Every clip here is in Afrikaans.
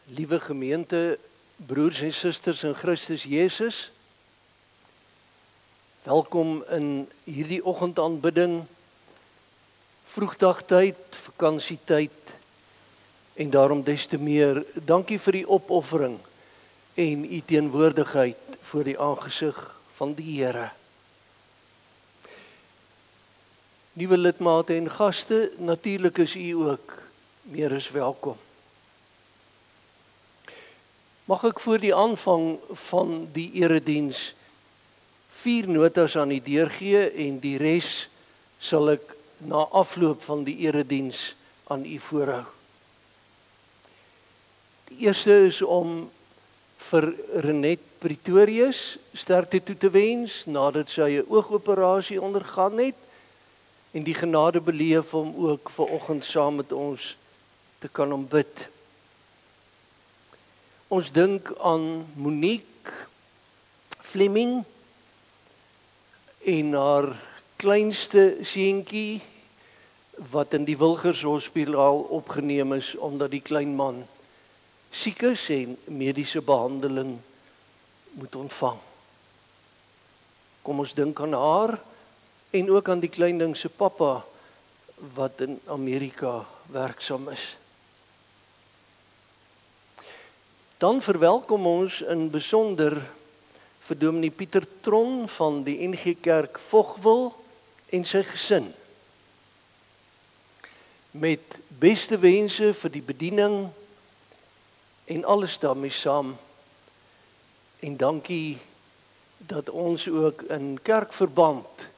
Liewe gemeente, broers en susters in Christus Jesus, welkom in hierdie oggendaanbidding, vroegdagtyd, vakansietyd en daarom des te meer dankie vir die opoffering en u teenwoordigheid voor die aangesig van die Here. Nuwe lidmate en gaste, natuurlik is u ook meer as welkom. Mag ek voor die aanvang van die erediens 4 notas aan u deurgee en die res sal ek na afloop van die erediens aan u voorhou. Die eerste is om vir Renet Pretorius sterkte toe te wens nadat sy 'n oogoperasie ondergaan het en die genade beleef om ook vanoggend saam met ons te kan aanbid. Ons dink aan Monique Fleming en haar kleinste seentjie wat in die Wilgershospitaal opgeneem is omdat die klein man siek is en mediese behandeling moet ontvang. Kom ons dink aan haar en ook aan die klein ding se pappa wat in Amerika werksaam is. Dan verwelkom ons in besonder vir Dominee Pieter Tron van die NG Kerk Vogwel en sy gesin. Met beste wense vir die bediening en alles daarmee saam. En dankie dat ons ook in kerkverband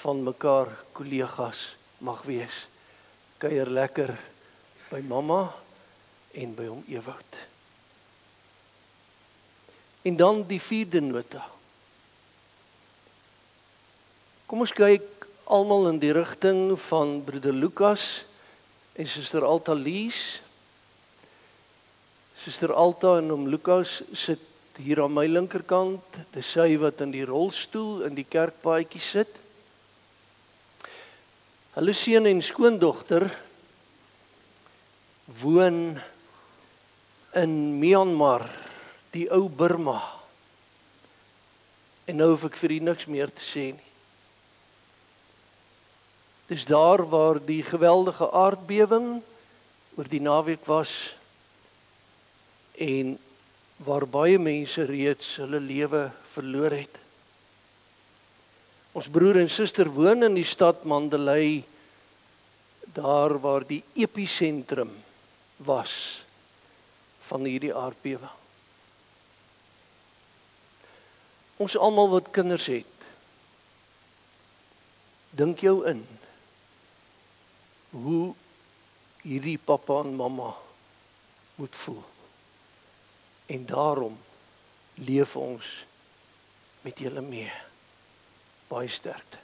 van mekaar kollegas mag wees. Kuier lekker by mamma en by hom Ewout. En dan die 4de nota. Kom ons kyk almal in die rigting van broeder Lukas en suster Alta Lies. Suster Alta en oom Lukas sit hier aan my linkerkant, dis sy wat in die rolstoel in die kerkpaadjie sit. Hulle seun en skoondogter woon in Myanmar, die ou Burma. En nou hoef ek vir u niks meer te sê nie. Dis daar waar die geweldige aardbewing oor die naweek was en waar baie mense reeds hulle lewe verloor het. Ons broer en suster woon in die stad Mandalay, daar waar die episentrum was van hierdie aardbewing. Ons almal wat kinders het, dink jou in hoe hierdie pappa en mamma moet voel. En daarom leef ons met julle mee. Baie sterkte.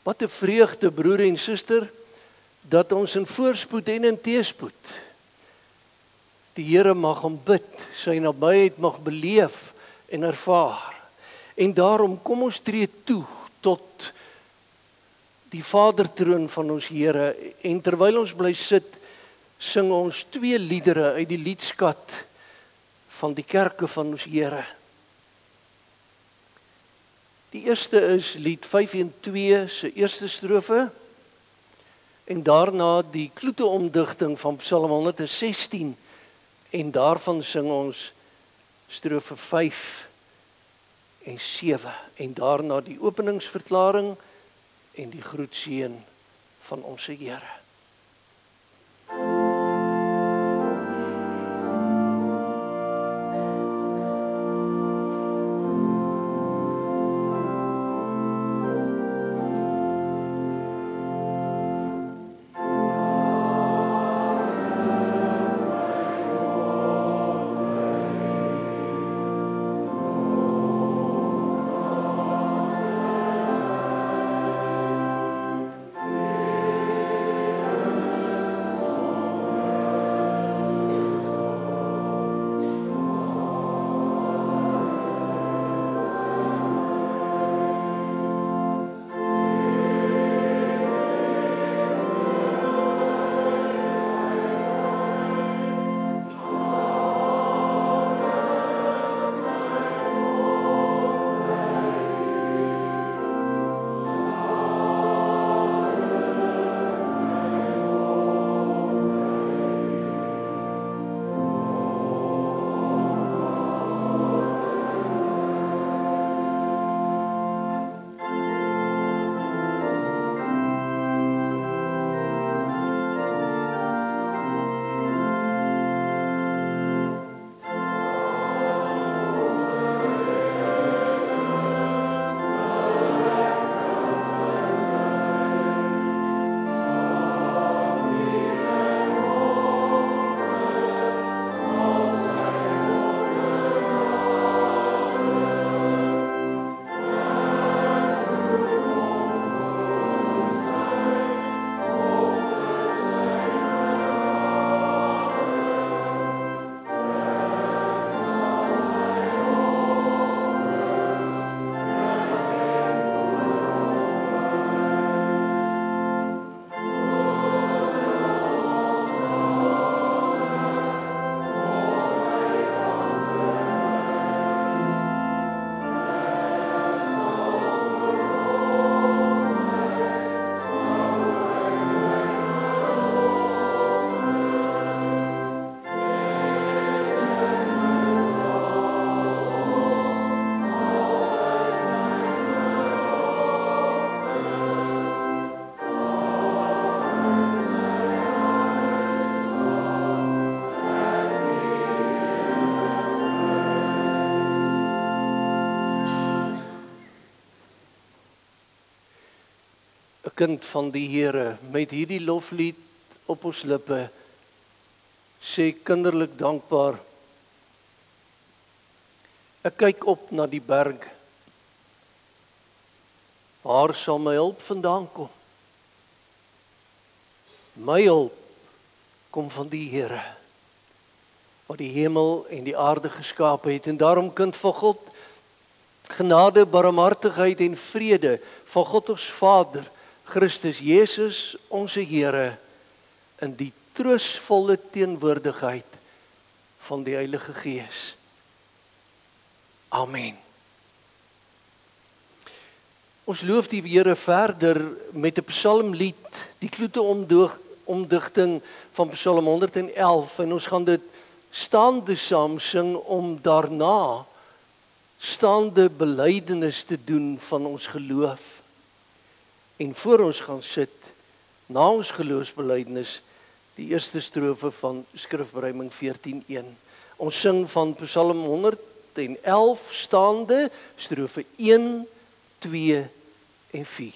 Wat 'n vreugde, broer en suster, dat ons in voorspoed en in teëspoed die Here mag aanbid, sy nabyheid mag beleef en ervaar. En daarom kom ons tree toe tot die Vadertroon van ons Here en terwyl ons bly sit, sing ons 2 liedere uit die liedskat van die kerke van ons Here. Die eerste is lied 512 se eerste strofe en daarna die kloete omdigting van Psalm 116 en daarvan sing ons strofe 5 en 7 en daarna die openingsverklaring en die groetseën van ons Here. kind van die Here, met hierdie loflied op ons lippe, sê kinderlik dankbaar, ek kyk op na die berg, waar sal my hulp vandaan kom? My hulp kom van die Here, wat die hemel en die aarde geskaap het, en daarom kind van God, genade, barmhartigheid en vrede van God ons Vader, Christus Jesus, onze Here, in die troostvolle teenwoordigheid van die Heilige Gees. Amen. Ons loof die Here verder met 'n psalmlied, die kloete omdigting van Psalm 111, en ons gaan dit staande saam sing om daarna staande belydenis te doen van ons geloof. En voor ons gaan sit, na ons geloofsbelydenis, die eerste strofe van Skrifberuiming 14:1. Ons sing van Psalm 111 staande, strofe 1, 2 en 4.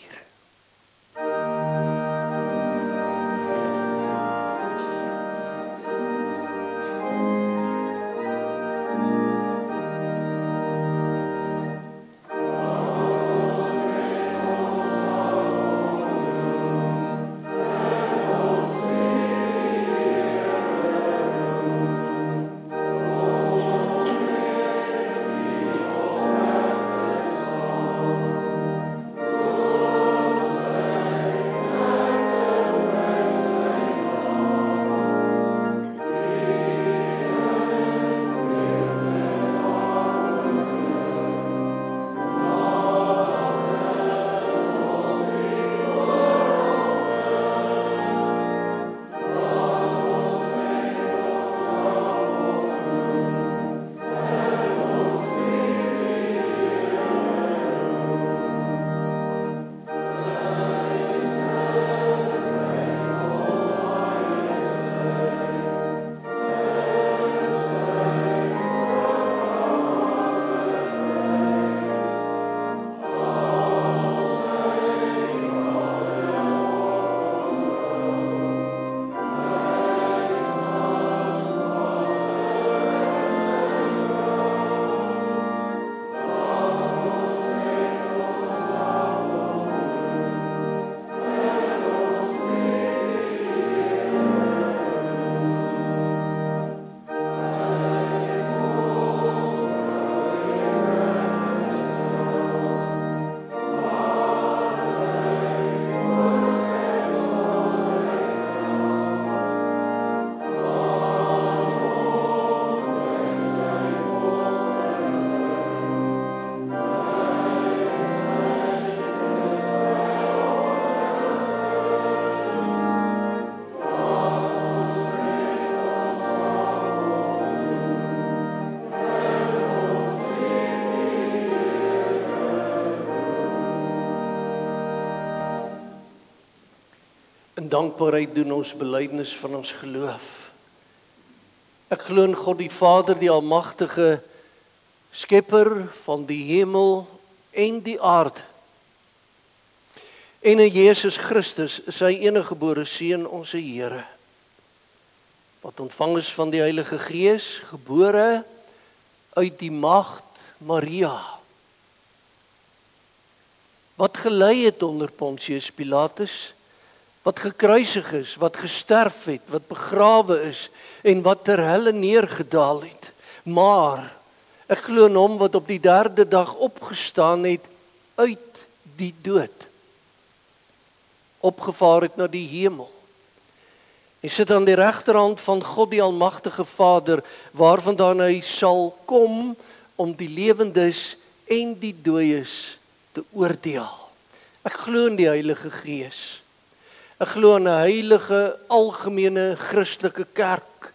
In dankbaarheid doen ons belydenis van ons geloof. Ek glo in God die Vader, die almagtige skepper van die hemel en die aarde. En in Jesus Christus, sy enige gebore seun, ons Here, wat ontvang is van die Heilige Gees, gebore uit die maagd Maria, wat gelei het onder Pontius Pilatus, wat gekruisig is, wat gesterf het, wat begrawe is en wat ter helle neergedaal het. Maar ek glo in hom wat op die 3de dag opgestaan het uit die dood, opgevaar het na die hemel en sit aan die regterhand van God die almagtige Vader, waarvandaan hy sal kom om die lewendes en die dooies te oordeel. Ek glo in die Heilige Gees. Ek glo in 'n heilige, algemene Christelike kerk,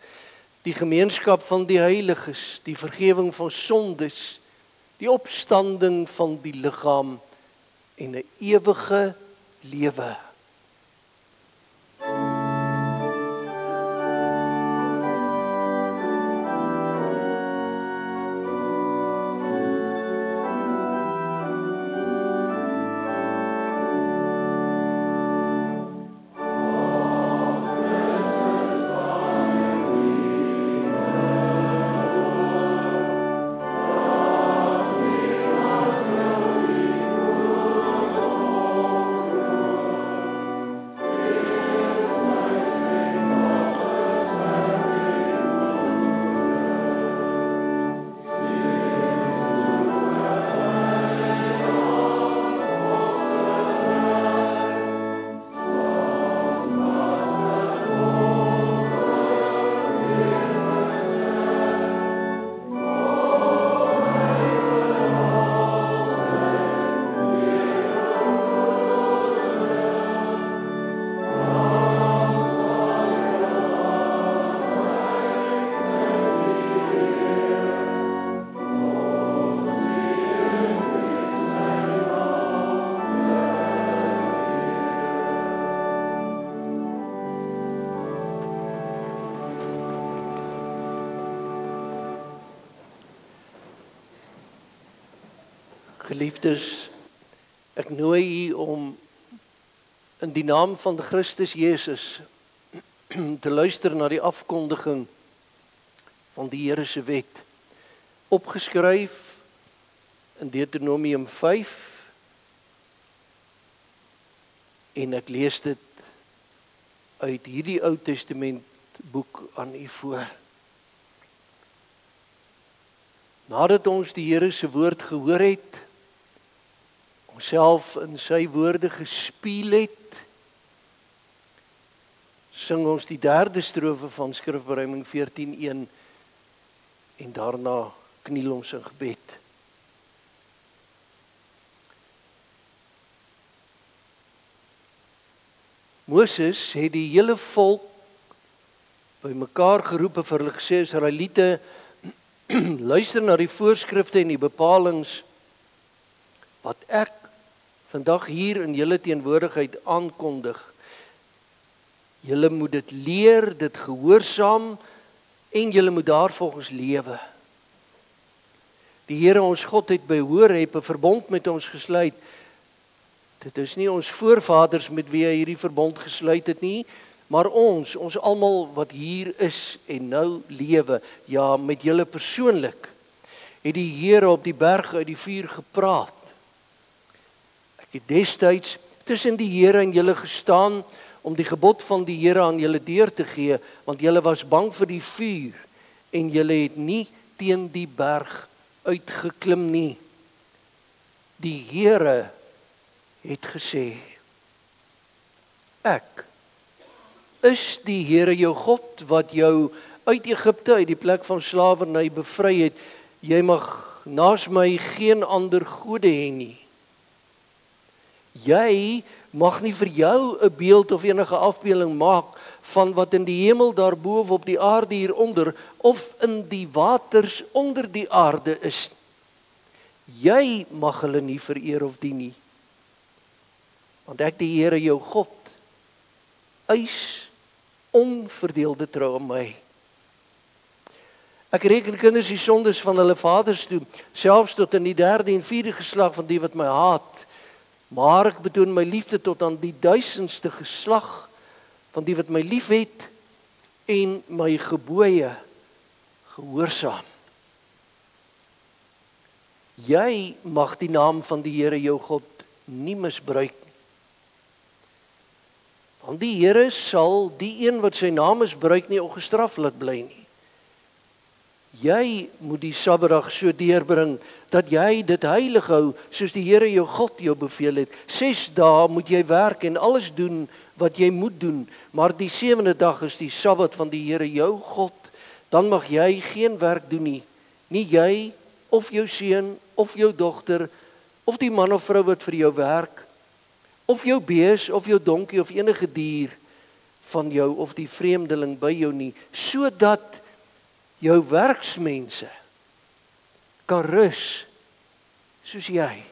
die gemeenskap van die heiliges, die vergifnis van sondes, die opstanding van die liggaam en 'n ewige lewe. Geliefdes, ek nooi u om in die naam van Christus Jezus te luister na die afkondiging van die Here se wet, opgeskryf in Deuteronomium 5, en ek lees dit uit hierdie Ou Testament boek aan u voor. Nadat ons die Here se woord gehoor het, onsself in sy woorde gespieel het, sing ons die 3de strofe van Skrifberuiming 14:1 en daarna kniel ons in gebed. Moses het die hele volk bymekaar geroep en vir hulle gesê, Israeliete, luister na die voorskrifte en die bepalings wat ek vandag hier in julle teenwoordigheid aankondig. Julle moet dit leer, dit gehoorsaam en julle moet daarvolgens lewe. Die Here ons God het by Horeb 'n verbond met ons gesluit. Dit is nie ons voorvaders met wie hy hierdie verbond gesluit het nie, maar ons almal wat hier is en nou lewe, ja, met julle persoonlik, het die Here op die berg uit die vuur gepraat. Ek het destyds tussen die Here en julle gestaan om die gebod van die Here aan julle deur te gee, want julle was bang vir die vuur en julle het nie teen die berg uitgeklim nie. Die Here het gesê, ek is die Here jou God wat jou uit Egipte, uit die plek van slawerny bevry het. Jy mag naas my geen ander gode hê nie. Jy mag nie vir jou 'n beeld of enige afbeelding maak van wat in die hemel daarbo of op die aarde hieronder of in die waters onder die aarde is. Jy mag hulle nie vereer of dien nie. Want ek die Here jou God eis onverdeelde trou aan my. Ek reken kinders die sondes van hulle vaders toe, selfs tot in die 3de en 4de geslag van die wat my haat. Maar ek betoon my liefde tot aan die 1000ste geslag van die wat my liefhet en my gebooie gehoorsaam. Jy mag die naam van die Here jou God nie misbruik nie. Want die Here sal die een wat sy naam misbruik nie ongestraf laat bly nie. Jy moet die Sabbatdag so deurbring dat jy dit heilig hou soos die Here jou God jou beveel het. 6 dae moet jy werk en alles doen wat jy moet doen, maar die 7de dag is die Sabbat van die Here jou God. Dan mag jy geen werk doen nie. Nie jy of jou seun of jou dogter of die man of vrou wat vir jou werk, of jou bees of jou donkie of enige dier van jou of die vreemdeling by jou nie, sodat jou werksmense kan rus soos jy.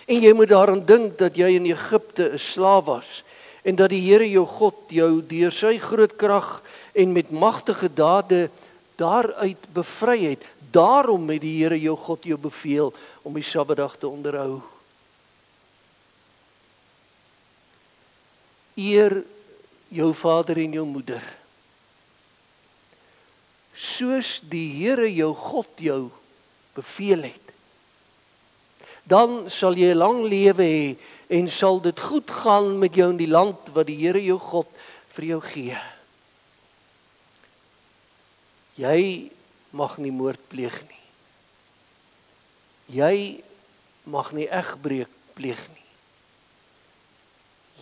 En jy moet daaraan dink dat jy in Egipte 'n slaaf was en dat die Here jou God jou deur sy groot krag en met magtige dade daaruit bevry het. Daarom het die Here jou God jou beveel om die Sabbatdag te onderhou. Eer jou vader en jou moeder, soos die Here jou God jou beveel het. Dan sal jy lang lewe hê en sal dit goed gaan met jou in die land wat die Here jou God vir jou gee. Jy mag nie moord pleeg nie. Jy mag nie egbreek pleeg nie.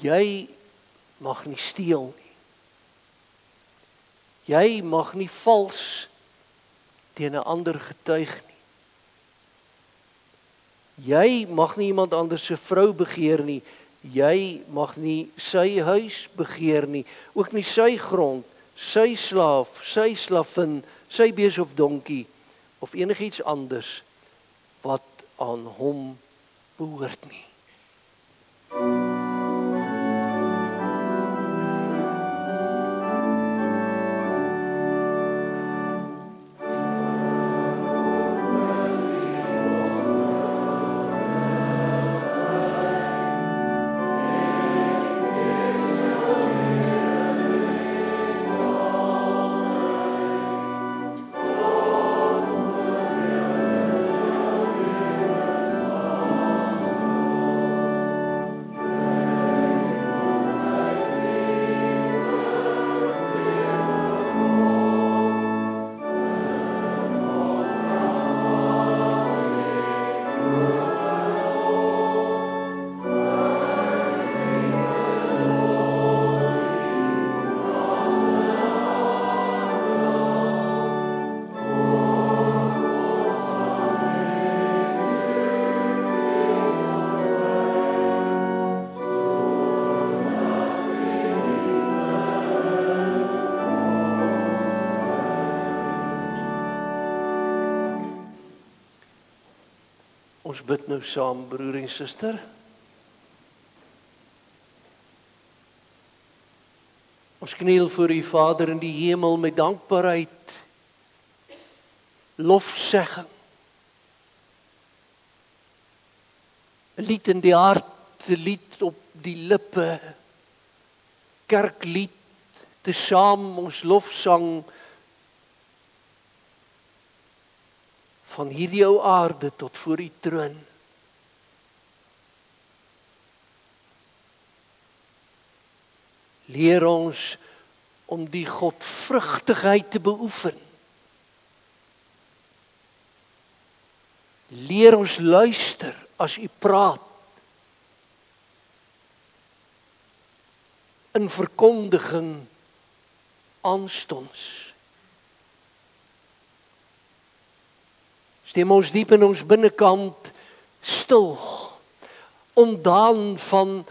Jy mag nie steel nie. Jy mag nie vals teen 'n ander getuig nie. Jy mag nie iemand anders se vrou begeer nie. Jy mag nie sy huis begeer nie, ook nie sy grond, sy slaaf, sy slavin, sy bees of donkie of enigiets anders wat aan hom behoort nie. Ons bid nou saam, broer en suster. Ons kniel voor U Vader in die hemel met dankbaarheid, lofzegging. 'n lied in die hart, 'n lied op die lippe, kerklied, tesaam ons lofsang van hierdie ou aarde tot voor U troon. Leer ons om die godvrugtigheid te beoefen. Leer ons luister as U praat. In verkondiging aanstonds. Stem ons diep in ons binnekant stil, ontdaan van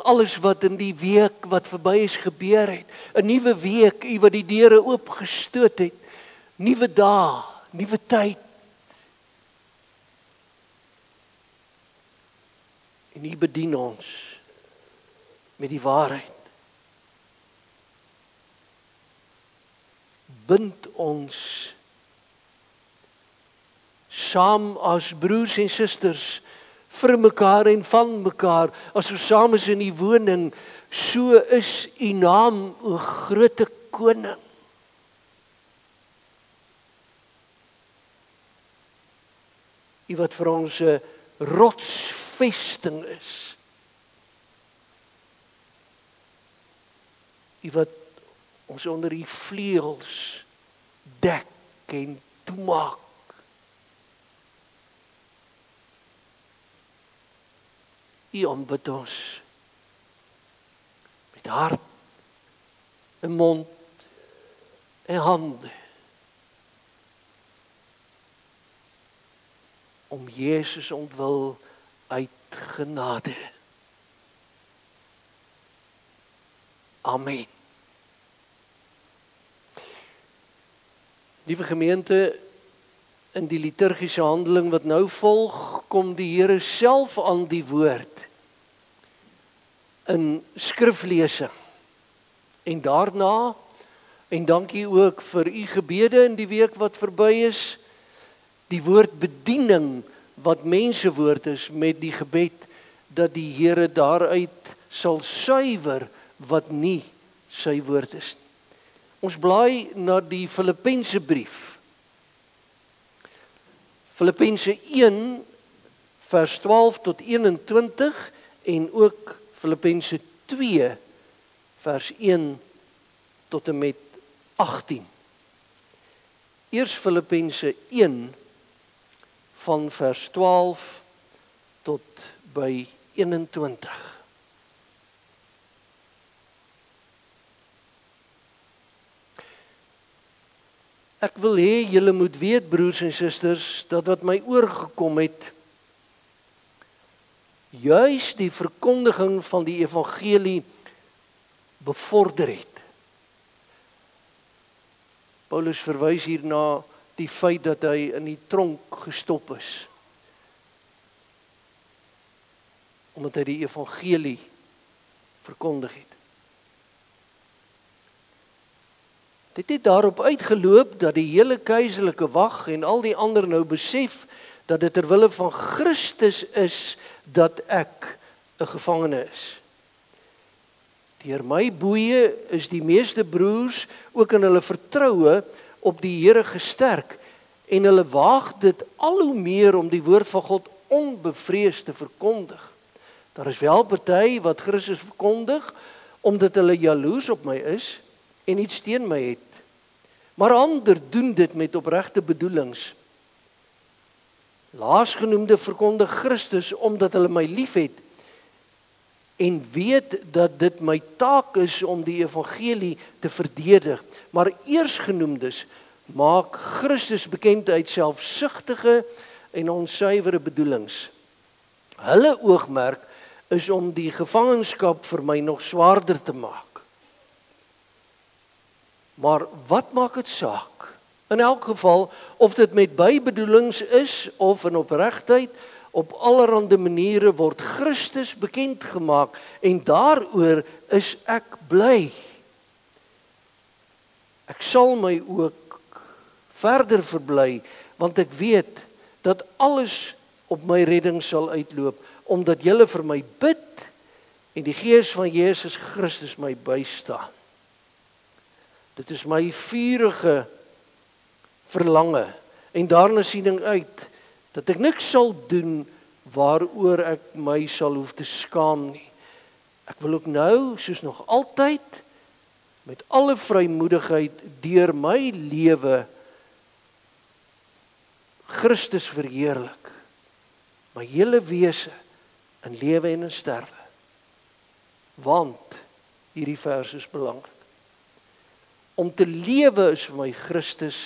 alles wat in die week wat verby is gebeur het. 'n Nuwe week, U wat die deure oopgestoot het. Nuwe dae, nuwe tyd. En U bedien ons met die waarheid. Bind ons saam as broers en susters vir mekaar en van mekaar, as ons saam is in die woning, so is U naam, o grote koning. U wat vir ons 'n rotsvesting is. U wat ons onder U vleuels dek en toemaak. U aanbid ons met hart en mond en hande. Om Jezus ontwil uit genade. Amen. Lieve gemeente, in die liturgische handeling wat nou volg, kom die Here self aan die woord in skriflesing. En daarna, en dankie ook vir U gebede in die week wat verby is, die woord bediening wat mensewoord is met die gebed dat die Here daaruit sal suiwer wat nie sy woord is. Ons blaai na die Filippense brief. Filippense 1 vers 12 tot 21 en ook Filippense 2 vers 1 tot en met 18. Eers Filippense 1 van vers 12 tot by 21. Ek wil hê julle moet weet, broers en susters, dat wat my oorgekom het, juis die verkondiging van die evangelie bevorder het. Paulus verwys hier na die feit dat hy in die tronk gestop is, omdat hy die evangelie verkondig het. Dit het daarop uitgeloop dat die hele keizerlike wag en al die ander nou besef dat dit ter wille van Christus is dat ek 'n gevangene is. Deur my boeye is die meeste broers ook in hulle vertroue op die Here gesterk en hulle waag dit al hoe meer om die woord van God onbevreesd te verkondig. Daar is wel party wat Christus verkondig omdat hulle jaloers op my is en iets teen my het. Maar ander doen dit met opregte bedoelings. Laasgenoemde verkondig Christus omdat hulle my liefhet en weet dat dit my taak is om die evangelie te verdedig. Maar eersgenoemdes maak Christus bekend uit selfsugtige en onsuiwere bedoelings. Hulle oogmerk is om die gevangenskap vir my nog swaarder te maak. Maar wat maak dit saak? In elk geval, of dit met bybedoelings is of in opregtheid, op allerhande maniere word Christus bekend gemaak en daaroor is ek bly. Ek sal my ook verder verbly, want ek weet dat alles op my redding sal uitloop, omdat julle vir my bid en die Gees van Jesus Christus my bystaan. Dit is my vurige verlange en daarna siening uit dat ek niks sal doen waaroor ek my sal hoef te skaam nie. Ek wil ook nou, soos nog altyd, met alle vrymoedigheid deur my lewe Christus verheerlik, my hele wese in lewe en in sterwe. Want hierdie vers is belangrik. Om te lewe is vir my Christus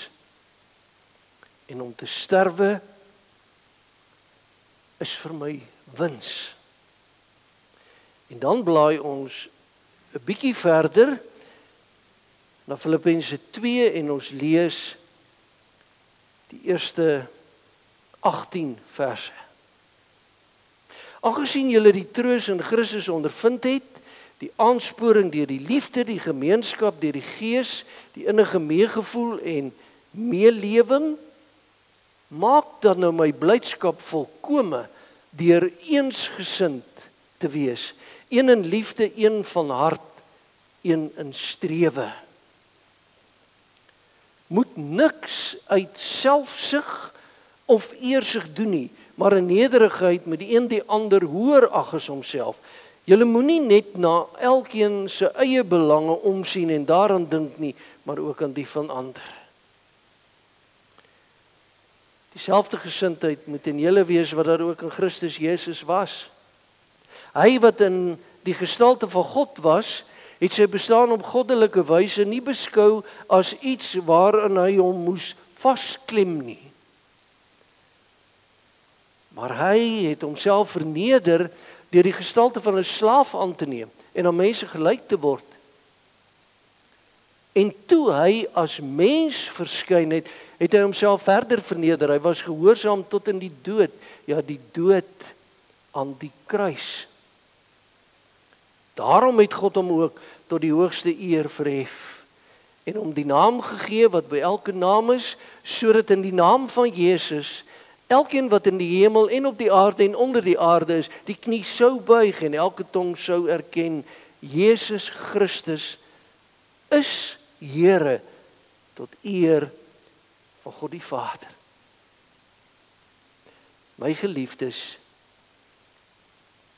en om te sterwe is vir my wins. En dan blaai ons 'n bietjie verder na Filippense 2 en ons lees die eerste 18 verse. Aangesien julle die troos in Christus ondervind het, die aansporing deur die liefde, die gemeenskap deur die Gees, die innige meegevoel en meelewing, maak dan nou my blydskap volkome deur eensgesind te wees, een in liefde, een van hart, een in strewe. Moet niks uit selfsug of eersug doen nie, maar in nederigheid met die een die ander hoër ag as homself. Julle moenie net na elkeen se eie belange omsien en daaraan dink nie, maar ook aan die van ander. Dieselfde gesindheid moet in julle wees wat daar ook in Christus Jesus was. Hy wat in die gestalte van God was, het sy bestaan op goddelike wyse nie beskou as iets waarin hy hom moes vasklem nie. Maar hy het homself verneder deur die gestalte van 'n slaaf aan te neem en aan mense gelyk te word. En toe hy as mens verskyn het, het hy homself verder verneder. Hy was gehoorsaam tot in die dood, ja, die dood aan die kruis. Daarom het God hom ook tot die hoogste eer verhef en hom die naam gegee wat by elke naam is, sodat in die naam van Jesus elkeen wat in die hemel en op die aarde en onder die aarde is, die knie sou buig en elke tong sou erken, Jesus Christus is Here tot eer van God die Vader. My geliefdes,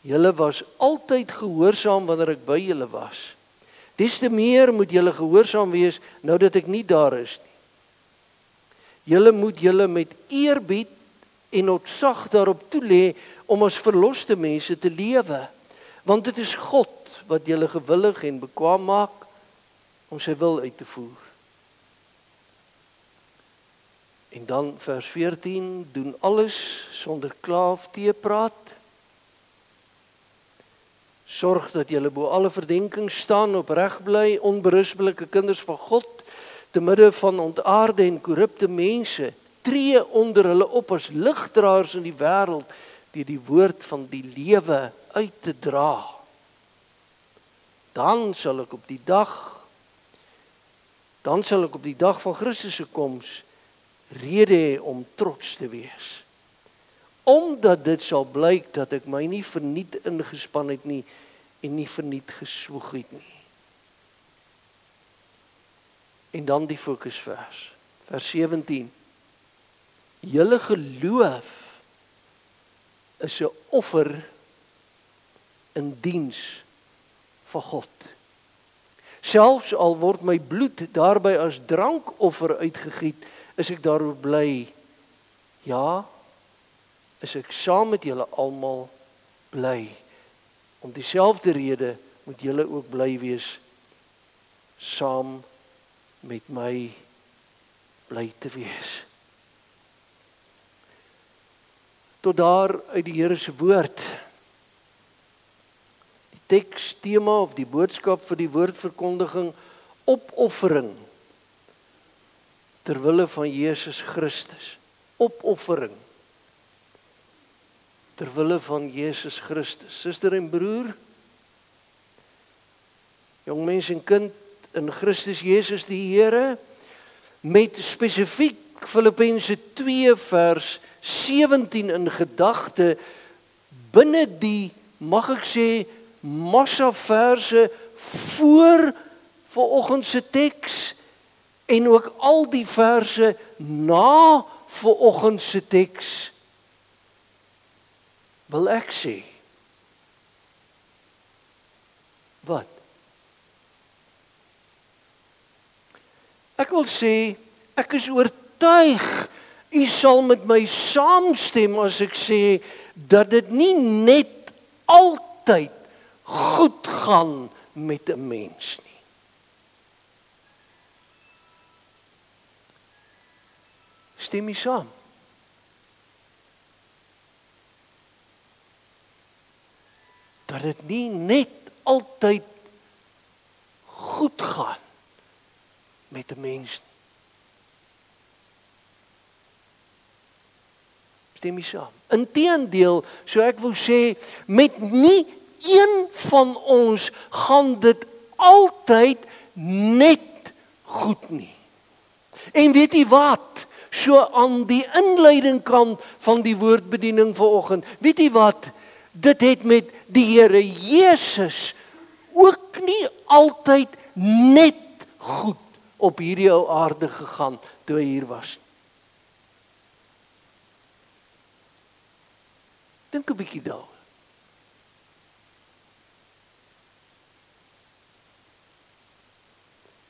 julle was altyd gehoorsaam wanneer ek by julle was. Des te meer moet julle gehoorsaam wees nou dat ek nie daar is nie. Julle moet julle met eerbied en ontzag daarop toelê om as verloste mense te lewe, want dit is God wat julle gewillig en bekwaam maak om sy wil uit te voer. En dan vers 14, doen alles sonder kla of teepraat. Sorg dat julle bo alle verdenking staan, opreg bly, onberispelike kinders van God, te midde van ontaarde en korrupte mense, tree onder hulle op as ligdraers in die wêreld, deur die woord van die lewe uit te dra. Dan sal ek op die dag van Christus se koms rede hê om trots te wees. Omdat dit sal blyk dat ek my nie verniet ingespan het nie en nie verniet geswoeg het nie. En dan die fokusvers, vers 17. Julle geloof is 'n offer in diens van God. Selfs al word my bloed daarby as drankoffer uitgegiet, is ek daaroor bly. Ja, is ek saam met julle almal bly. Om dieselfde rede moet julle ook bly wees, saam met my bly te wees. Tot daar uit die Here se woord. Die teks, tema of die boodskap vir die woordverkondiging, opoffering. ter wille van Jesus Christus. Opoffering. Ter wille van Jesus Christus. Suster en broer, jong mens en kind in Christus Jesus die Here, met spesifiek Filippense 2 vers 17 in gedagte, binne die, mag ek sê, massa verse voor vanoggend se teks en ook al die verse na vanoggend se teks, wil ek sê, wat? Ek wil sê, ek is oortuig, u sal met my saamstem as ek sê, dat dit nie net altyd goed gaan met 'n mens nie. Stem jy saam? Dat dit nie net altyd goed gaan met 'n mens nie. Stem jy saam? Inteendeel, so ek wil sê, met nie een van ons gaan dit altyd net goed nie. En weet jy wat? So aan die inleidingkant van die woordbediening vanoggend, weet jy wat? Dit het met die Here Jesus ook nie altyd net goed op hierdie ou aarde gegaan toe hy hier was. Dink 'n bietjie daaroor.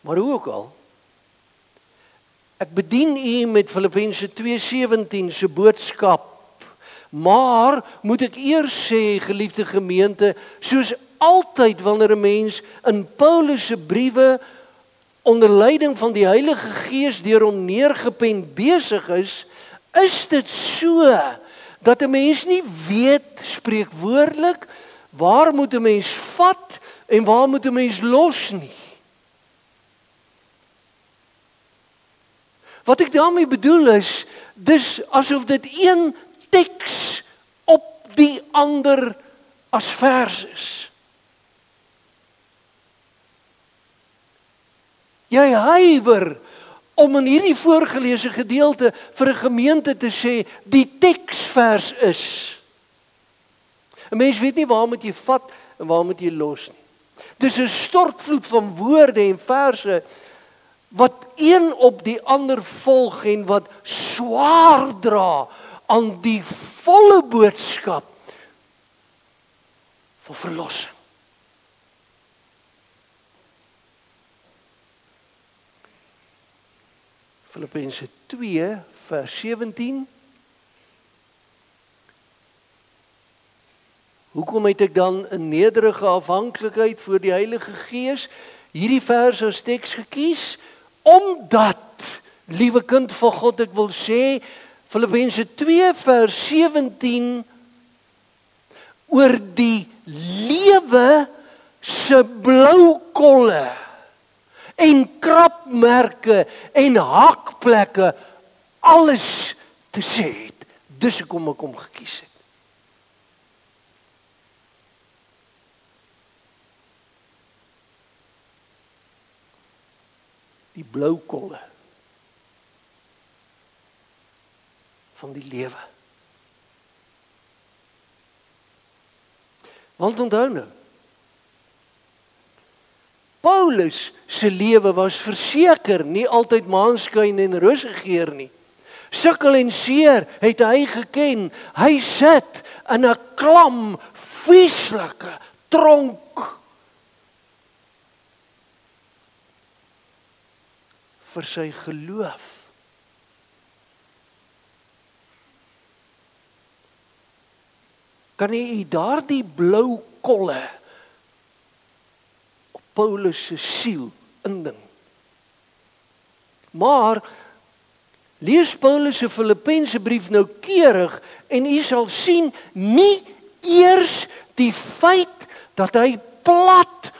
Maar hoe ook al, ek bedien u met Filippense 2:17 se boodskap, maar moet ek eers sê, geliefde gemeente, soos altyd wanneer 'n mens in Paulus se briewe onder leiding van die Heilige Gees deur hom neergepen besig is dit so dat 'n mens nie weet spreekwoordelik waar moet 'n mens vat en waar moet 'n mens los nie. Wat ek daarmee bedoel is, dis asof dit een teks op die ander as vers is. Jy huiwer om in hierdie voorgelese gedeelte vir 'n gemeente te sê, die teksvers is. 'n Mens weet nie waar moet jy vat en waar moet jy los nie. Dis 'n stortvloed van woorde en verse wat een op die ander volg en wat swaar dra aan die volle boodskap van verlossing. Filippense 2 vers 17. Hoekom het ek dan 'n nederige afhanklikheid voor die Heilige Gees hierdie vers as teks gekies? Omdat, liewe kind van God, ek wil sê, Filippense 2 vers 17 oor die lewe se blou kolle en krapmerke en hakplekke alles te sê het. Dis hoekom ek hom gekies het. Die blou kolle van die lewe. Want onthou nou, Paulus se lewe was verseker nie altyd maanskyn en rosegeur nie. Sukkel en seer het hy geken. Hy sit in 'n klam, vieslike tronk vir sy geloof. Kan jy daardie blou kolle op Paulus se siel inding? Maar lees Paulus se Filippense brief noukeurig en u sal sien nie eers die feit dat hy plat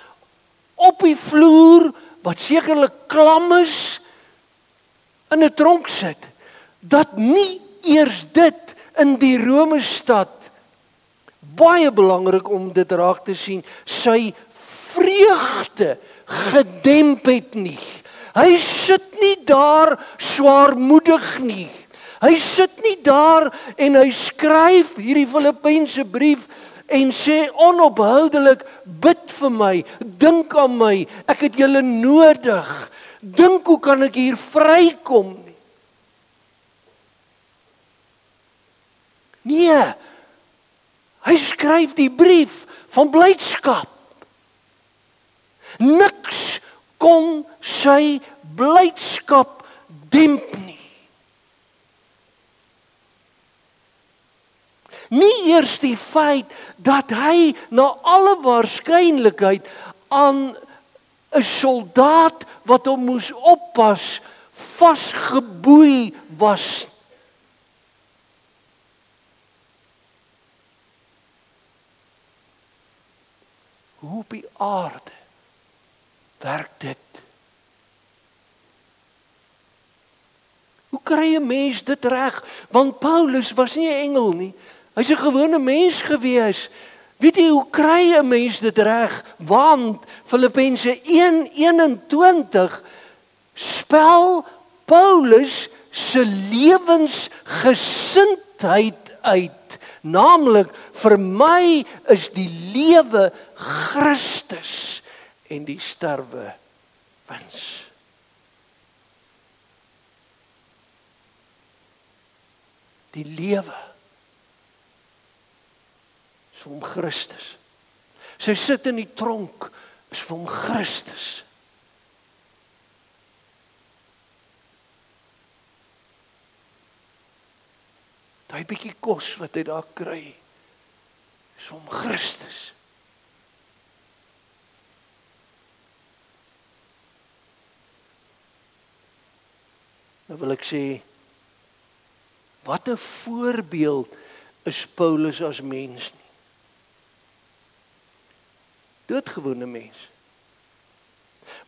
op die vloer wat sekerlik klam is in 'n tronk sit, dat nie eers dit in die Romestad, baie belangrik om dit raak te sien, sy vreugde gedemp het nie. Hy sit nie daar swaarmoedig nie. Hy sit nie daar en hy skryf hierdie Filippense brief en sê onophoudelik, bid vir my, dink aan my, ek het julle nodig, dink hoe kan ek hier vrykom nie. Nee, hy skryf die brief van blydskap. Niks kon sy blydskap demp nie. Nie eers die feit dat hy na alle waarskynlikheid aan 'n soldaat wat hom moes oppas, vasgeboei was. Hoe op die aarde werk dit? Hoe kry 'n mens dit reg? Want Paulus was nie 'n engel nie. Hy's 'n gewone mens gewees. Weet jy hoe kry 'n mens dit reg? Want Filippense 1:21 spel Paulus se lewensgesindheid uit. Naamlik, vir my is die lewe Christus en die sterwe wins. Die lewe is vir hom Christus. Sy sit in die tronk is vir hom Christus. Daai bietjie kos wat hy daar kry is vir hom Christus. Nou wil ek sê, wat 'n voorbeeld is Paulus as mens nie. Doodgewone mens.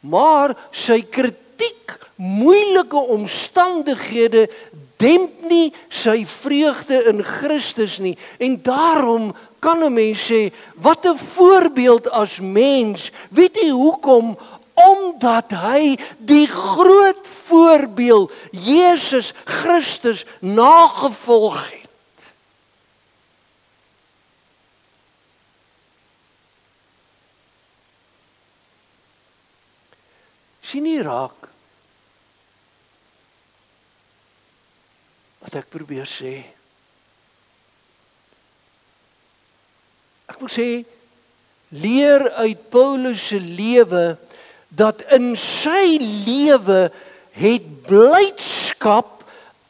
Maar sy kritiek, moeilike omstandighede demp nie sy vreugde in Christus nie. En daarom kan 'n mens sê, wat 'n voorbeeld as mens. Weet jy hoekom? Omdat hy die groot voorbeeld Jesus Christus nagevolg het. Sien nie raak wat ek probeer sê. Ek wil sê, leer uit Paulus se lewe dat in sy lewe het blydskap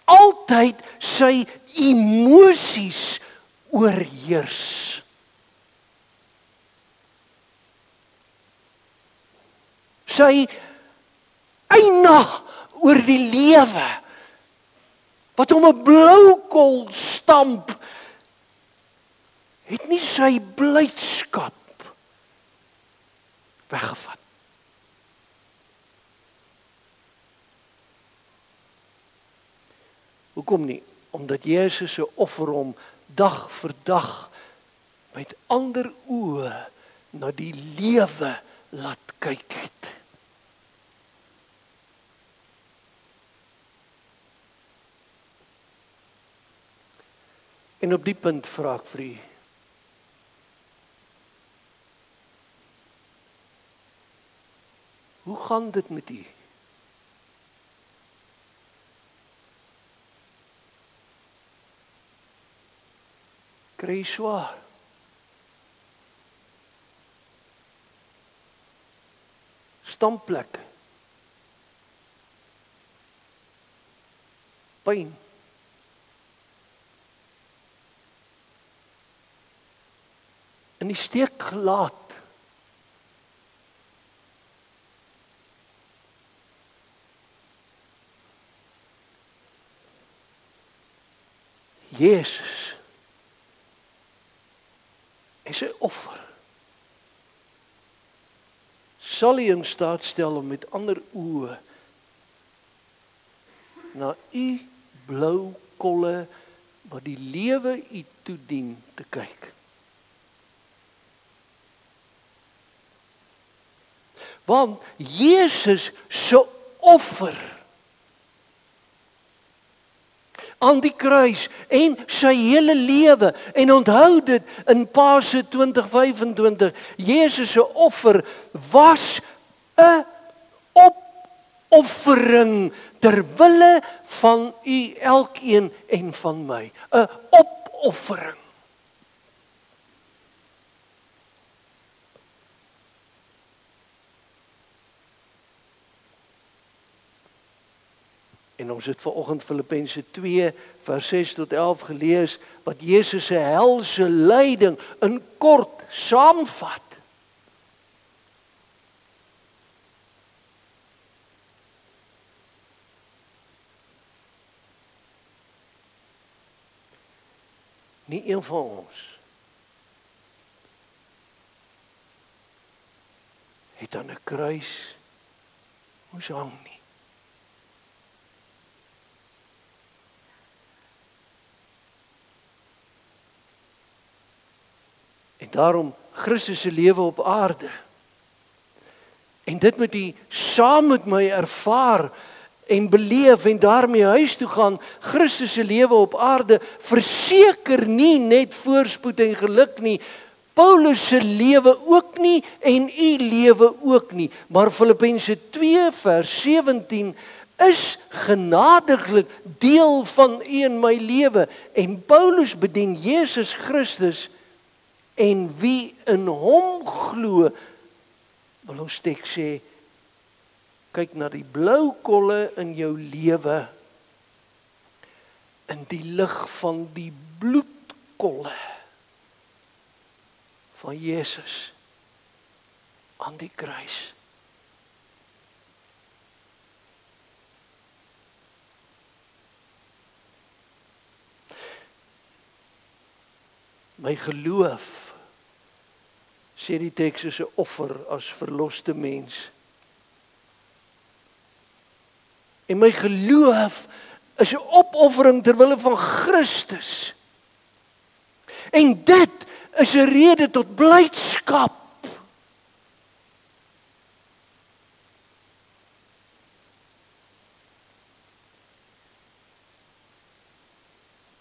altyd sy emosies oorheers. Sy eina oor die lewe wat hom 'n bloukol stamp, het nie sy blydskap weggevat. Hoekom nie? Omdat Jesus se offer hom dag vir dag met ander oë na die lewe laat kyk het. En op die punt vra ek vir u, hoe gaan dit met u? Kry swaar? Stamplek? Pyn? In die steek gelaat? Jesus en sy offer sal hy in staat stel om met ander oë na u blou kolle wat die lewe u toedien te kyk. Want Jesus se offer aan die kruis en sy hele lewe, en onthou dit in Pasen 2025, Jesus se offer was 'n opoffering ter wille van u elkeen en van my, 'n opoffering. En ons het vanoggend Filippense 2 vers 6 tot 11 gelees wat Jesus se helse lyding in kort saamvat. Nie een van ons het aan 'n kruis moes hang nie. En daarom Christus se lewe op aarde. En dit moet u saam met my ervaar en beleef en daarmee huis toe gaan. Christus se lewe op aarde verseker nie net voorspoed en geluk nie. Paulus se lewe ook nie en u lewe ook nie. Maar Filippense 2 vers 17 is genadiglik deel van u en my lewe. En Paulus bedien Jesus Christus en wie in hom glo, wil ons teks sê, kyk na die blou kolle in jou lewe in die lig van die bloedkolle van Jesus aan die kruis. My geloof, sê die teks, is 'n offer as verloste mens. En my geloof is 'n opoffering ter wille van Christus. En dit is 'n rede tot blydskap.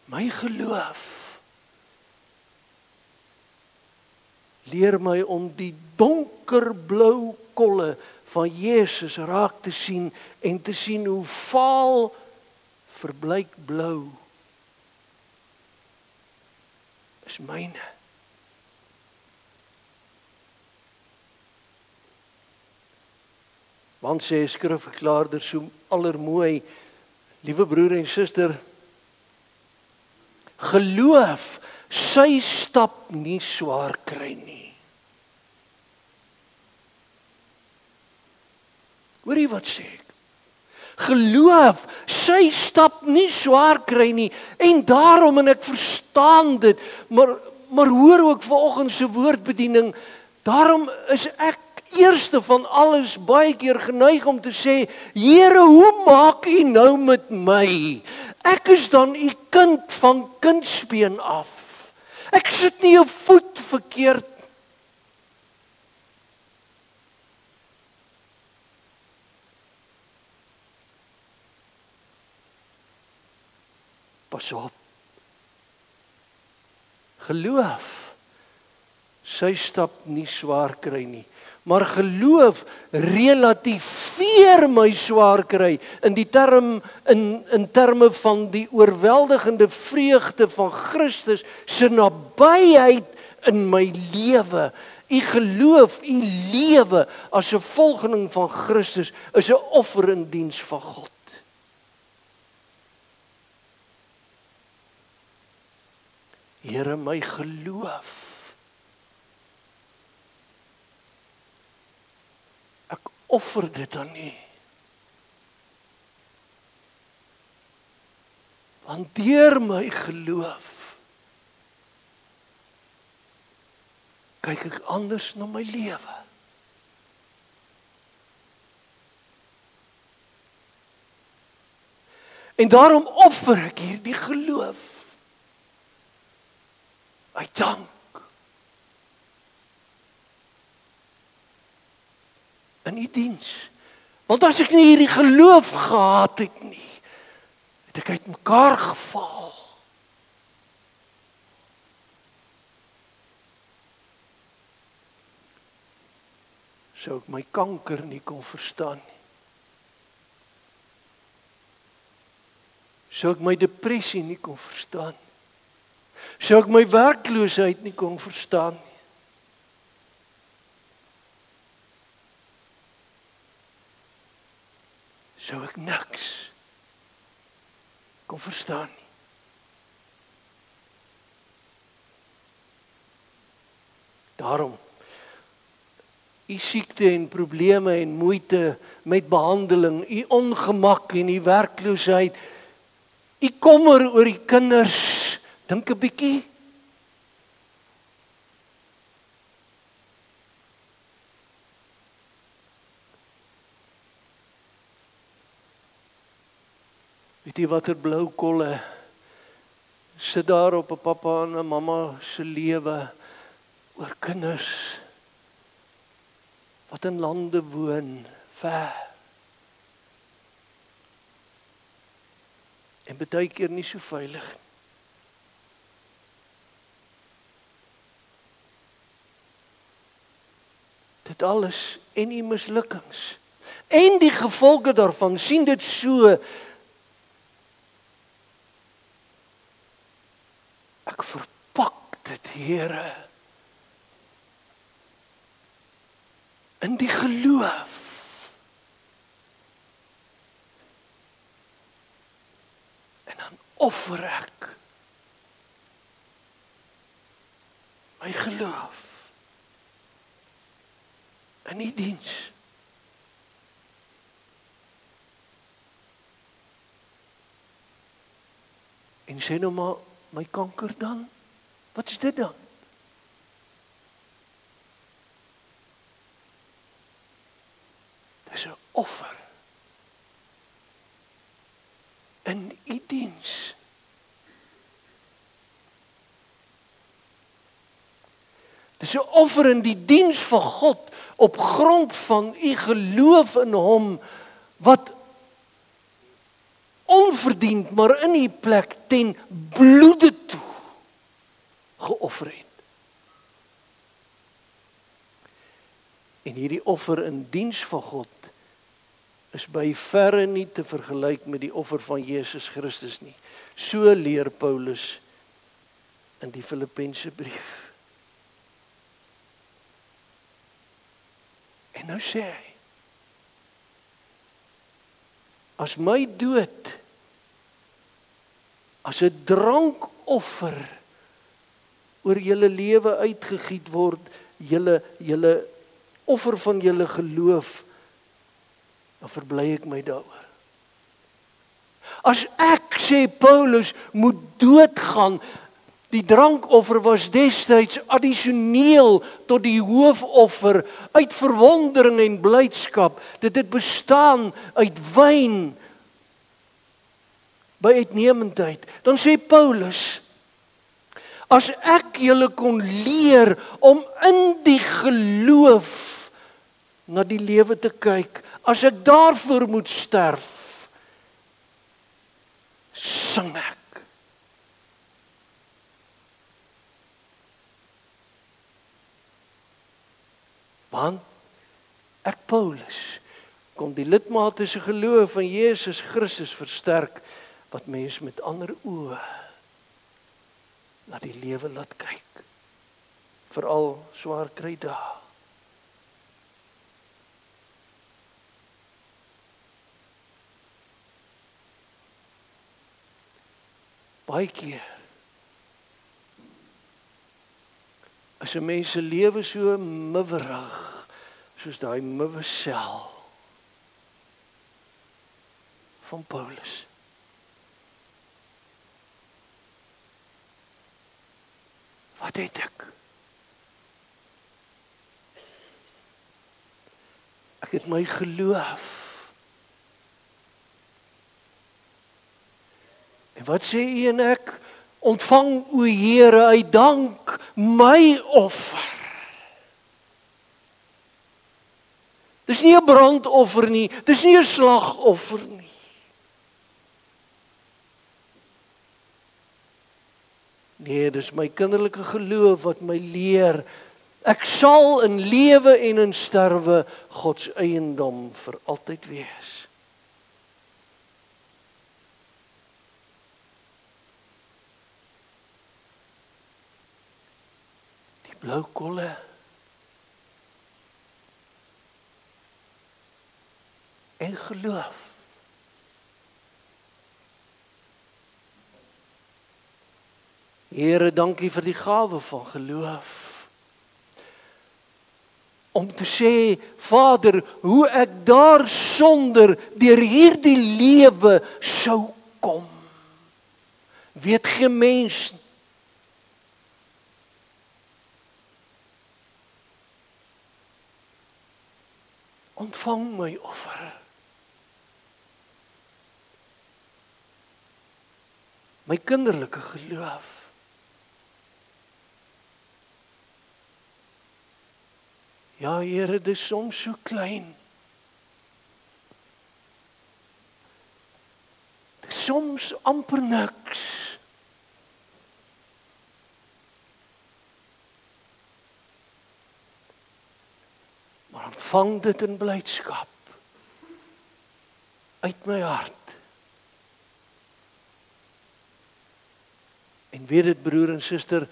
My geloof leer my om die donkerblou kolle van Jesus raak te sien en te sien hoe vaal verbleik blou is myne. Want sê skrifverklaarder so allermooi, liewe broer en suster, geloof sy stap nie swaar kry nie. Hoorie wat sê ek? Geloof sy stap nie swaar kry nie en daarom, en ek verstaan dit, maar hoor ook vanoggend se woordbediening, daarom is ek eerste van alles baie keer geneig om te sê, Here, hoe maak u nou met my? Ek is dan u kind van kindsbeen af. Ek sit nie 'n voet verkeerd. Pas op. Geloof, sy stap nie swaar kry nie. Maar geloof relativeer my swaar kry in terme van die oorweldigende vreugde van Christus se nabyheid in my lewe. U geloof, u lewe as 'n volgeling van Christus is 'n offer in diens van God. Here, my geloof, ek offer dit aan U. Want deur my geloof kyk ek anders na my lewe. En daarom offer ek hierdie geloof. Uit dank. In U diens. Want as ek nie hierdie geloof gehad het nie, het ek uit mekaar geval. Sou ek my kanker nie kon verstaan nie. Sou ek my depressie nie kon verstaan nie. Sou ek my werkloosheid nie kon verstaan nie. Sou ek niks kon verstaan nie. Daarom U siekte en probleme en moeite met behandeling, U ongemak en U werkloosheid, U kommer oor die kinders, dink 'n bietjie. Weet jy watter blou kolle sit daar op 'n pappa en 'n mamma se lewe oor kinders wat in lande woon, ver. En baie keer nie so veilig. Dit alles en die mislukkings. En die gevolge daarvan, sien dit so. Ek verpak dit, Here, in die geloof. En dan offer ek my geloof in die diens. En sê nou maar, my kanker dan? Wat is dit dan? Dis 'n offer in U diens. Dis 'n offer in die diens van God op grond van U geloof in Hom wat onverdiend maar in U plek ten bloede toe geoffer het. En hierdie offer in diens van God is by verre nie te vergelyk met die offer van Jesus Christus nie. So leer Paulus in die Filippense brief. En nou sê hy, as my dood as 'n drankoffer oor julle lewe uitgegiet word, julle offer van julle geloof, dan verbly ek my daaroor. As ek, sê Paulus, moet doodgaan, die drankoffer was destyds addisioneel tot die hoofoffer uit verwondering en blydskap. Dit het bestaan uit wyn by uitnemendheid. Dan sê Paulus, as ek julle kon leer om in die geloof na die lewe te kyk, as ek daarvoor moet sterf, sing ek. Want ek, Paulus, kon die lidmate se geloof in Jesus Christus versterk, wat mens met ander oë na die lewe laat kyk. Veral swaar kry dae. Baie keer as 'n mens se lewe so miwerig, soos daai miwe sel van Paulus. Wat het ek? Ek het my geloof Wat sê u en ek? Ontvang o Here uit dank my offer. Dis nie 'n brandoffer nie, dis nie 'n slagoffer nie. Nee, dis my kinderlike geloof wat my leer. Ek sal in lewe en in sterwe God se eiendom vir altyd wees. Die blou kolle en geloof. Here, dankie vir die gawe van geloof. Om te sê, Vader, hoe ek daarsonder deur hierdie lewe sou kom. Weet geen mens nie. Ontvang my offer. My kinderlike geloof. Ja, Here, dit is soms so klein. Dit is soms amper niks. Maar ontvang dit in blydskap uit my hart. En weet dit, broer en suster,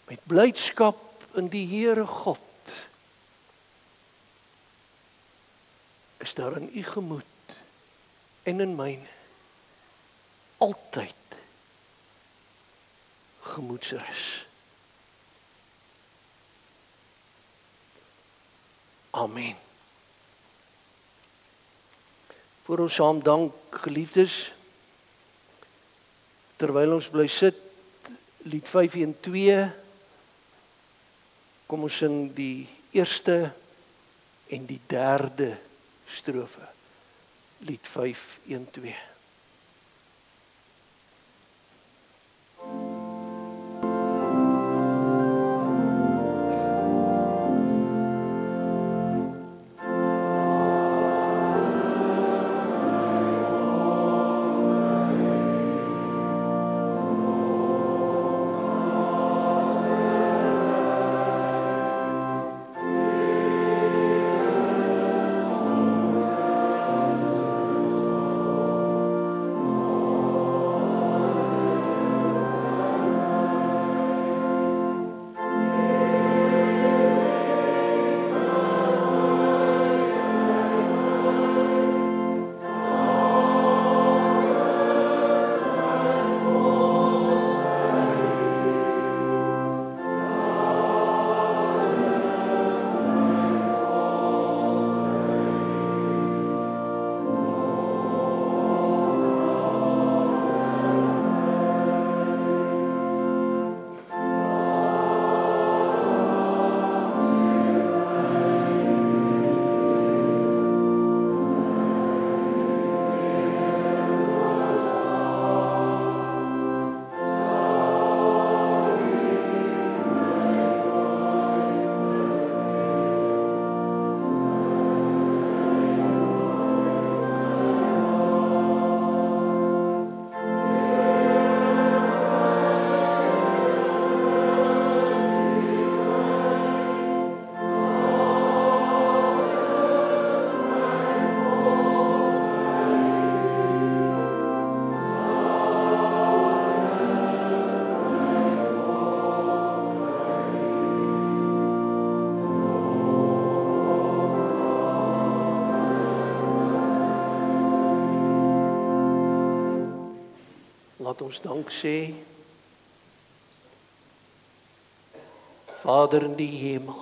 met blydskap in die Here God is daar in u gemoed en in myne altyd gemoedsrus. Amen. Voor ons saam dank, geliefdes, terwyl ons bly sit, lied 512, kom ons sing die eerste en die derde strofe, lied 512. Laat ons dank sê. Vader in die hemel,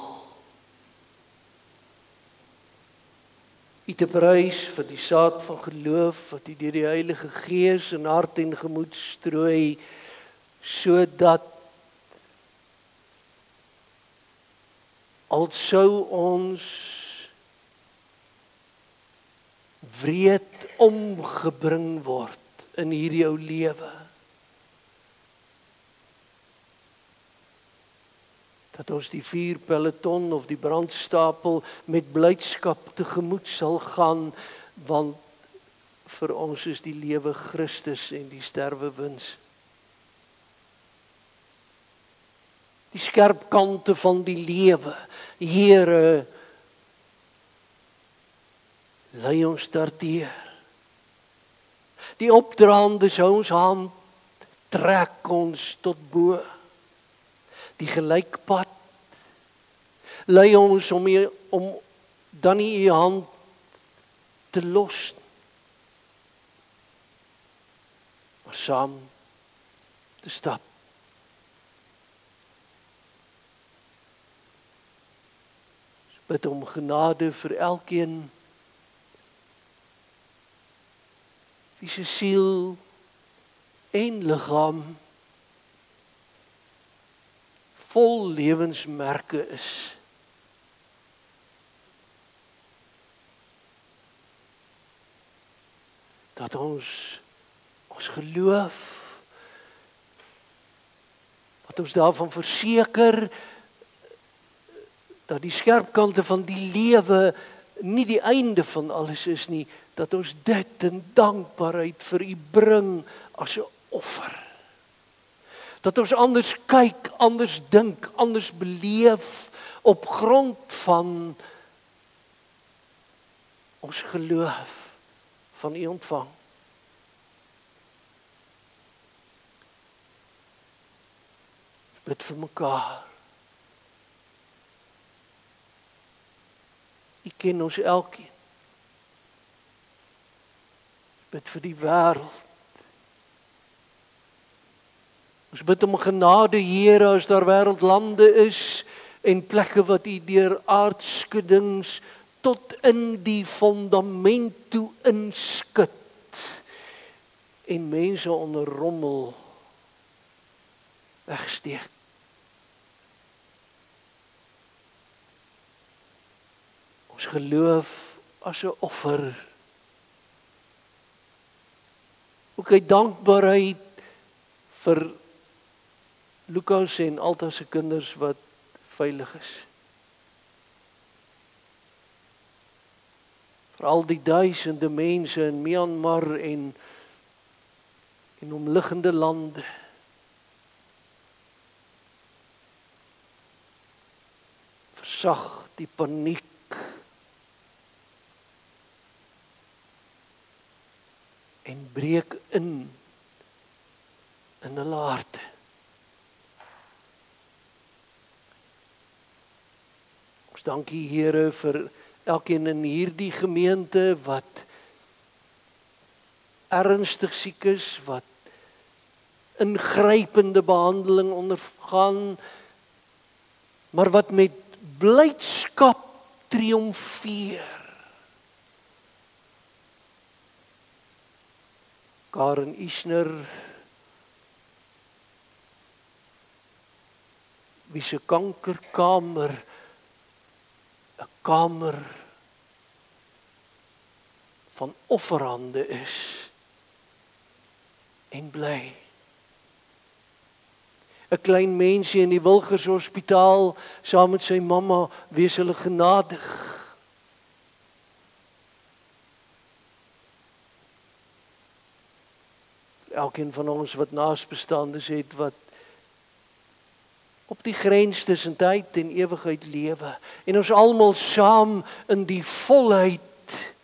U te prys vir die saad van geloof wat U deur die Heilige Gees in hart en gemoed strooi, sodat al sou ons wreed omgebring word in hierdie ou lewe. Dat ons die vuurpeloton of die brandstapel met blydskap tegemoet sal gaan, want vir ons is die lewe Christus en die sterwe wins. Die skerp kante van die lewe, Here, lei ons daardeur. Die opdraandes hou ons hand, trek ons tot bo. Die gelykpad lei ons om dan nie u hand te los, maar saam te stap. Bid om genade vir elkeen wie se siel en liggaam vol lewensmerke is. Dat ons geloof, wat ons daarvan verseker, dat die skerp kante van die lewe nie die einde van alles is nie, dat ons dit in dankbaarheid vir u bring as 'n offer. Dat ons anders kyk, anders dink, anders beleef op grond van ons geloof van u ontvang. Bid vir mekaar. U ken ons elkeen. Bid vir die wêreld. Ons bid om genade, Here, as daar wêreldlande is en plekke wat u deur aardskuddings tot in die fondament toe inskud en mense onder rommel wegsteek. Ons geloof as 'n offer. Ook uit dankbaarheid vir Lukas en Alta se kinders wat veilig is. Vir al die duisende mense in Myanmar en omliggende lande. Versag die paniek. En breek in hulle harte. Ons dank U, Here, vir elkeen in hierdie gemeente wat ernstig siek is, wat ingrypende behandeling ondergaan, maar wat met blydskap triomfeer. Karen Isner, wie se kankerkamer 'n kamer van offerande is en bly. 'n Klein mensie in die Wilgershospitaal saam met sy mamma, wees hulle genadig. Elkeen van ons wat naasbestaandes het, wat op die grens tussen tyd en ewigheid lewe, en ons almal saam in die volheid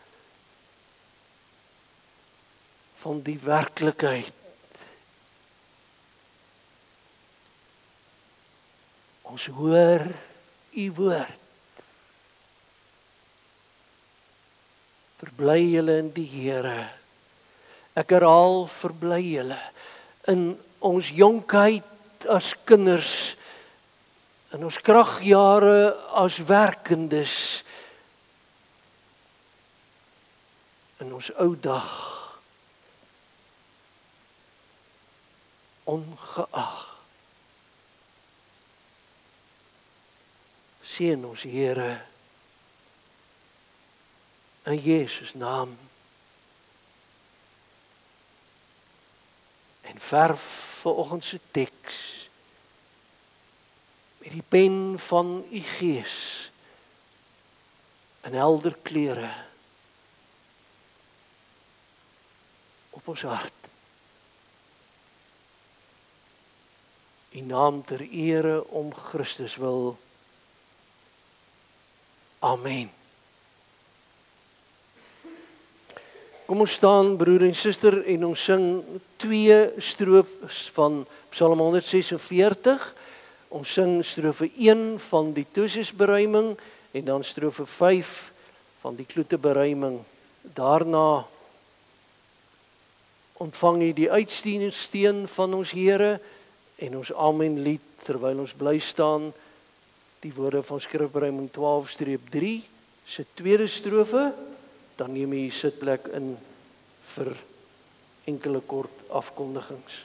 van die werklikheid. Ons hoor U woord. Verbly julle in die Here. Ek herhaal, verbly julle in ons jonkheid as kinders, in ons kragjare as werkendes, in ons ou dag, ongeag. Seën ons, Here, in Jesus naam. en verf vanoggend se teks met die pen van u Gees in helder kleure op ons hart. U naam ter ere om Christus wil. Amen. Kom ons staan, broer en suster, en ons sing 2 strofes van Psalm 146. Ons sing strofe 1 van die Tosesberuiming en dan strofe 5 van die Kloeteberuiming. Daarna ontvang jy die uitsteen van ons Here en ons Amen lied terwyl ons bly staan. Die woorde van Skrifberuiming 12-3 se tweede strofe. Dan neem jy sitplek in vir enkele kort afkondigings.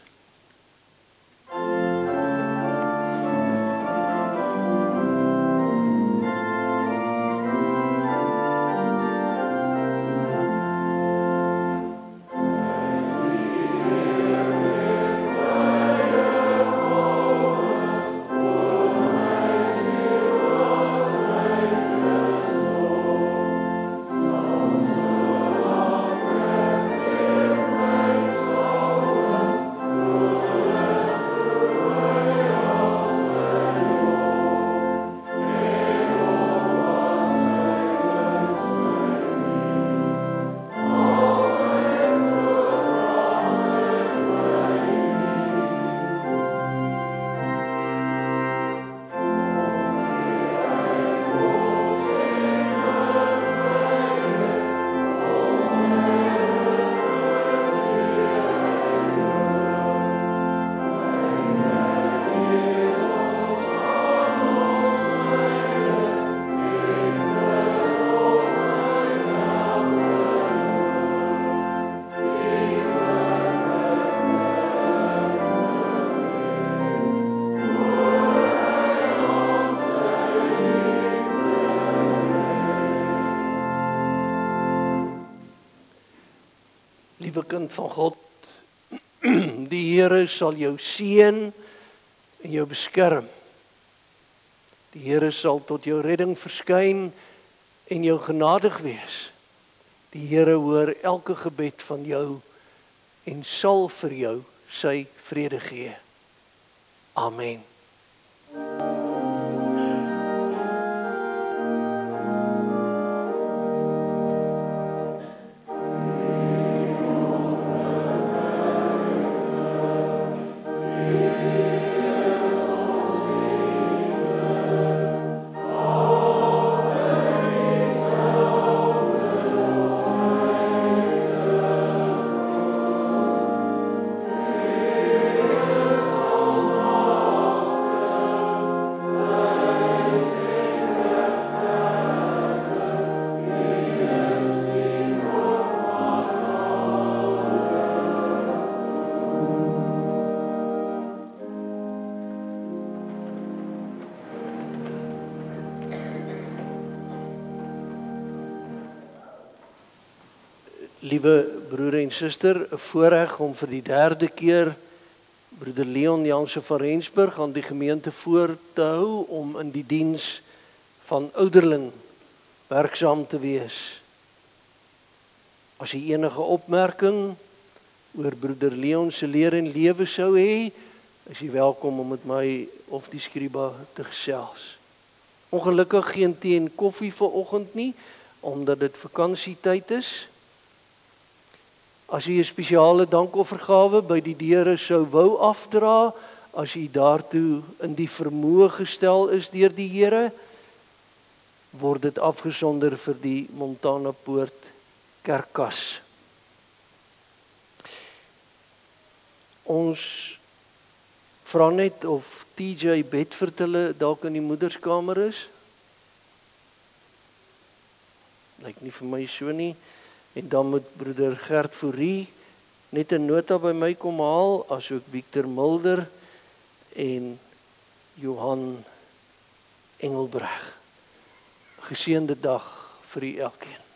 Liewe kind van God, die Here sal jou seën en jou beskerm. Die Here sal tot jou redding verskyn en jou genadig wees. Die Here hoor elke gebed van jou en sal vir jou sy vrede gee. Amen. Liewe broer en suster, 'n voorreg om vir die 3de keer broeder Leon Jansen van Rensburg aan die gemeente voor te hou om in die diens van ouderling werksaam te wees. As jy enige opmerking oor broeder Leon se leer en lewe sou hê, is jy welkom om met my of die skriba te gesels. Ongelukkig geen tee en koffie vanoggend nie, omdat dit vakansietyd is. As jy 'n spesiale dankoffergawe by die deure sou wou afdra, as jy daartoe in die vermoë gestel is deur die Here, word dit afgesonder vir die Montana Poort kerkkas. Ons vra net of TJ Bedford hulle dalk in die moederskamer is. Lyk nie vir my so nie. En dan moet broeder Gert Fourie net 'n nota by my kom haal, asook Victor Mulder en Johan Engelbreg. Geseënde dag vir u elkeen.